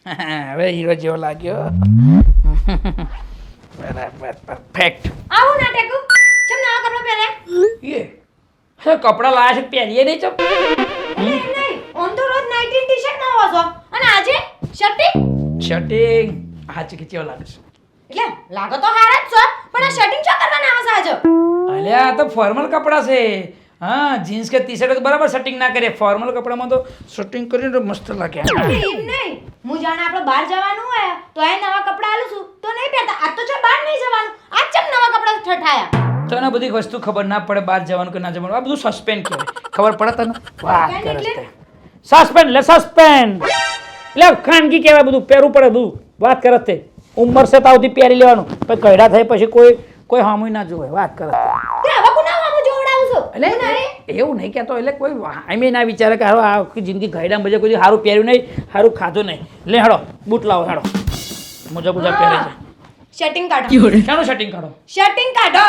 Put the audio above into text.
હવે હીરો જેવો લાગ્યો. બરાબર પરફેક્ટ. આવું ના ટેકુ ચમ નવા કપડા પહેર્યા એ હે કપડા લાયા છે પહેરીએ નહીં ચમ. નહીં ઓન તો રોજ નાઇટી ટી-શર્ટ ના વાસો અને આજે શર્ટિંગ શર્ટિંગ હાચી કે કેવો લાગે છે? એટલે લાગો તો હારા જ છો પણ આ શર્ટિંગ શું કરવાના આવે છે આજે અલ્યા આ તો ફોર્મલ કપડા છે. હા જીન્સ કે ટી-શર્ટ તો બરાબર સેટિંગ ના કરે. ફોર્મલ કપડામાં તો શર્ટિંગ કરીને તો મસ્ત લાગે. એમ નહીં હું જાણે આપણે બહાર જવાનું હોય તો એ નવા કપડા આલું છું તો નહીં પહેરતા આજ તો ચાલ બહાર નહીં જવાનું આજ ચમ નવા કપડા ઠઠાયા તો એને બધી વસ્તુ ખબર ના પડે બહાર જવાનું કે ના જવાનું. આ બધું સસ્પેન્ડ કહેવાય. ખબર પડે તને? વાત કરે છે. સસ્પેન્ડ લે સસ્પેન્ડ. એટલે ખાનગી કહેવાય બધું પહેરવું પડે બધું. વાત કરે તે ઉંમર છે તાવથી પહેરી લેવાનું પછી કઈડા થાય પછી કોઈ હામુય ના જોવે. વાત કરે તે હવે કોના મામું જોવડાવું છું એટલે એવું નહીં કહેતો એટલે કોઈ હામે ના વિચારે કે હવે આખી જિંદગી ઘરડા બજે કોઈ સારું પહેર્યું નહીં સારું ખાધું નહીં. લે હેડો બૂટ લાવો હેડો મોજા પહેરે છે. શર્ટિંગ કાઢો શાનું શર્ટિંગ કાઢો? શર્ટિંગ કાઢો